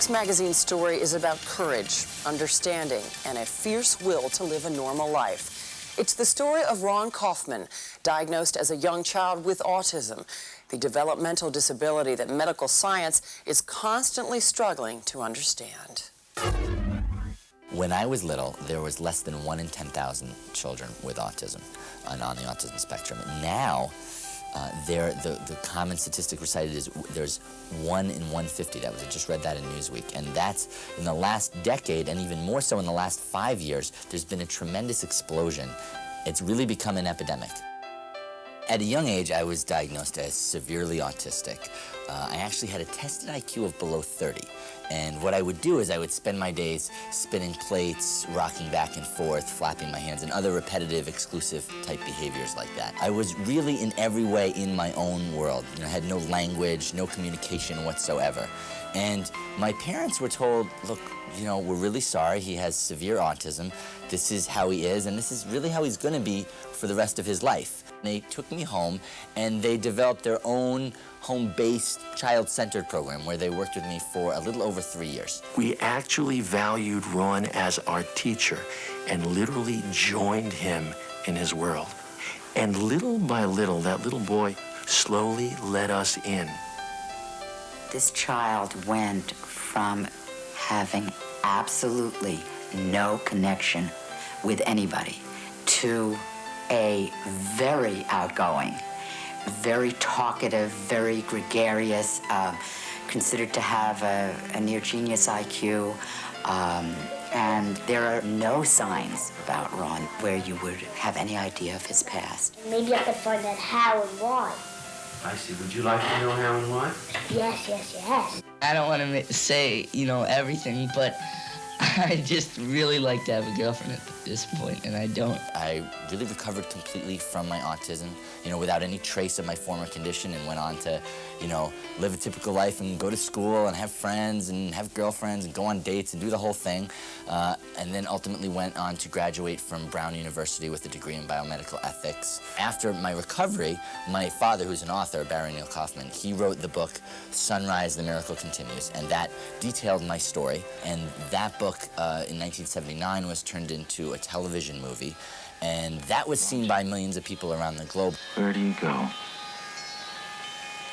Fox magazine's story is about courage, understanding, and a fierce will to live a normal life. It's the story of Ron Kaufman, diagnosed as a young child with autism, the developmental disability that medical science is constantly struggling to understand. When I was little, there was less than 1 in 10,000 children with autism and on the autism spectrum. Now, the common statistic recited is there's 1 in 150. I just read that in Newsweek. And that's in the last decade, and even more so in the last 5 years, there's been a tremendous explosion. It's really become an epidemic. At a young age, I was diagnosed as severely autistic. I actually had a tested IQ of below 30. And what I would do is I would spend my days spinning plates, rocking back and forth, flapping my hands, and other repetitive, exclusive type behaviors like that. I was really in every way in my own world. I had no language, no communication whatsoever. And my parents were told, look, we're really sorry, he has severe autism. This is how he is, and this is really how he's gonna be for the rest of his life. They took me home, and they developed their own home-based, child-centered program where they worked with me for a little over 3 years. We actually valued Ron as our teacher and literally joined him in his world. And little by little, that little boy slowly let us in. This child went from having absolutely no connection with anybody to a very outgoing, very talkative, very gregarious, considered to have a near genius IQ, and there are no signs about Ron where you would have any idea of his past. Maybe I could find out how and why. I see. Would you like to know how and why? Yes, yes, yes. I don't want to say, everything, but I just really like to have a girlfriend at this point, and I don't. I really recovered completely from my autism, without any trace of my former condition, and went on to, live a typical life and go to school and have friends and have girlfriends and go on dates and do the whole thing. And then ultimately went on to graduate from Brown University with a degree in biomedical ethics. After my recovery, my father, who's an author, Barry Neil Kaufman, he wrote the book Sunrise, The Miracle Continues, and that detailed my story. And that book in 1979 was turned into a television movie, and that was seen by millions of people around the globe. Where do you go?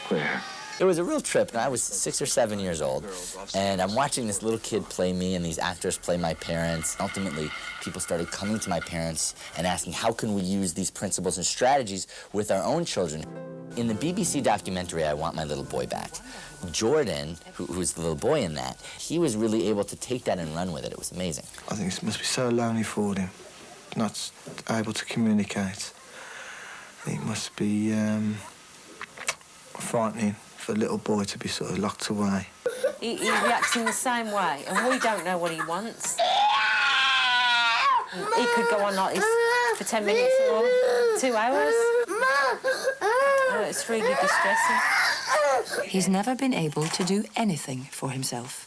Where? It was a real trip. I was 6 or 7 years old, and I'm watching this little kid play me and these actors play my parents. Ultimately, people started coming to my parents and asking, how can we use these principles and strategies with our own children? In the BBC documentary, I Want My Little Boy Back, Jordan, who's the little boy in that, he was really able to take that and run with it. It was amazing. I think it must be so lonely for him, not able to communicate. I think it must be frightening for a little boy to be sort of locked away. He reacts in the same way, and we don't know what he wants. He could go on like this for 10 minutes or 2 hours. Oh, it's really distressing. He's never been able to do anything for himself.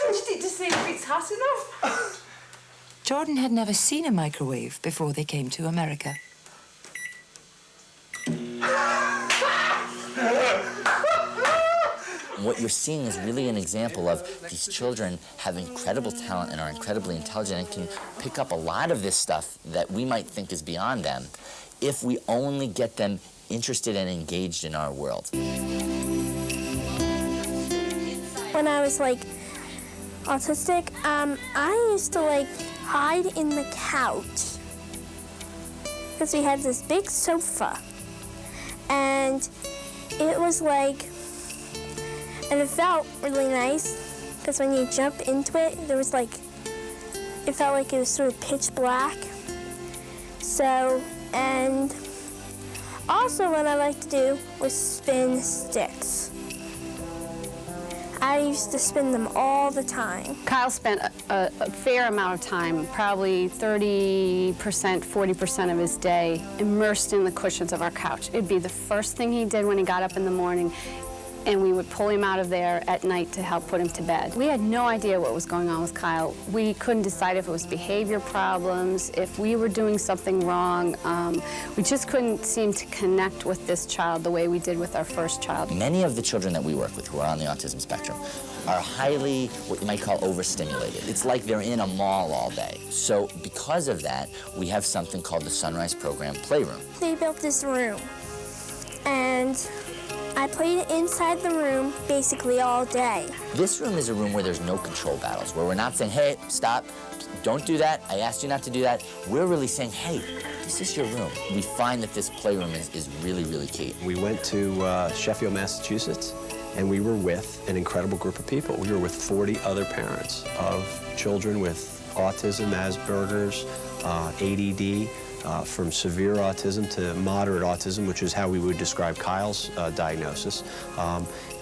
Touched it to see if it's hot enough. Jordan had never seen a microwave before they came to America. What you're seeing is really an example of these children have incredible talent and are incredibly intelligent and can pick up a lot of this stuff that we might think is beyond them if we only get them interested and engaged in our world. When I was autistic, I used to hide in the couch because we had this big sofa, and it was and it felt really nice because when you jump into it, there was it felt like it was sort of pitch black. So, and also what I liked to do was spin sticks. I used to spin them all the time. Kyle spent a fair amount of time, probably 30%, 40% of his day, immersed in the cushions of our couch. It'd be the first thing he did when he got up in the morning. and we would pull him out of there at night to help put him to bed. We had no idea what was going on with Kyle. We couldn't decide if it was behavior problems, if we were doing something wrong. We just couldn't seem to connect with this child the way we did with our first child. Many of the children that we work with who are on the autism spectrum are highly, what you might call, overstimulated. It's like they're in a mall all day. So because of that, we have something called the Sunrise Program Playroom. They built this room, and I played inside the room basically all day. This room is a room where there's no control battles, where we're not saying, hey, stop, don't do that, I asked you not to do that. We're really saying, hey, this is your room. We find that this playroom is really, really key. We went to Sheffield, Massachusetts, and we were with an incredible group of people. We were with 40 other parents of children with autism, Asperger's, ADD, from severe autism to moderate autism, which is how we would describe Kyle's diagnosis.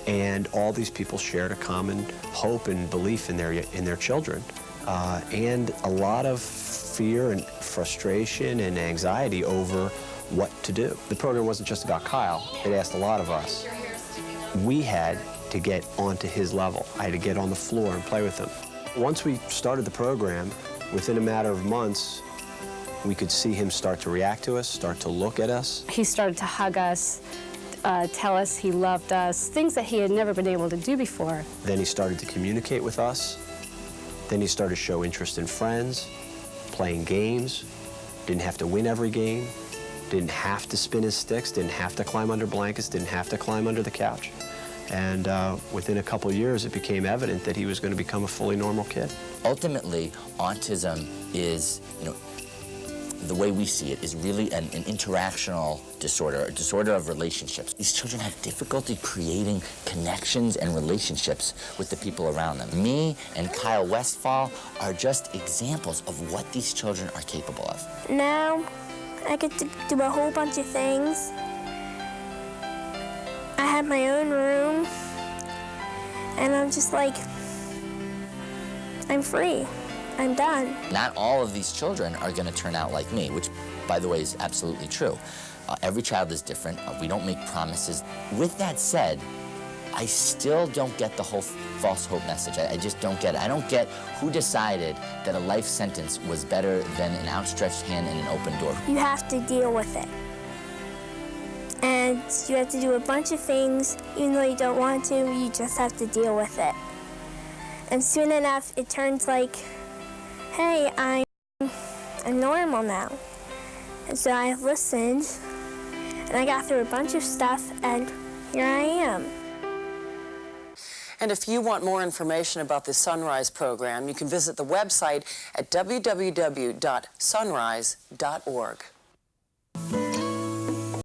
And all these people shared a common hope and belief in their children, and a lot of fear and frustration and anxiety over what to do. The program wasn't just about Kyle. It asked a lot of us. We had to get onto his level. I had to get on the floor and play with him. Once we started the program, within a matter of months, we could see him start to react to us, start to look at us. He started to hug us, tell us he loved us, things that he had never been able to do before. Then he started to communicate with us. Then he started to show interest in friends, playing games, didn't have to win every game, didn't have to spin his sticks, didn't have to climb under blankets, didn't have to climb under the couch. And within a couple years, it became evident that he was going to become a fully normal kid. Ultimately, autism is, the way we see it, is really an interactional disorder, a disorder of relationships. These children have difficulty creating connections and relationships with the people around them. Me and Kyle Westfall are just examples of what these children are capable of. Now, I get to do a whole bunch of things. I have my own room, and I'm just like, I'm free. I'm done. Not all of these children are going to turn out like me, which, by the way, is absolutely true. Every child is different. We don't make promises. With that said, I still don't get the whole false hope message. I just don't get it. I don't get who decided that a life sentence was better than an outstretched hand and an open door. You have to deal with it. And you have to do a bunch of things, even though you don't want to, you just have to deal with it. And soon enough, it turns like, hey, I'm normal now. And so I listened, and I got through a bunch of stuff, and here I am. And if you want more information about the Sunrise program, you can visit the website at www.sunrise.org.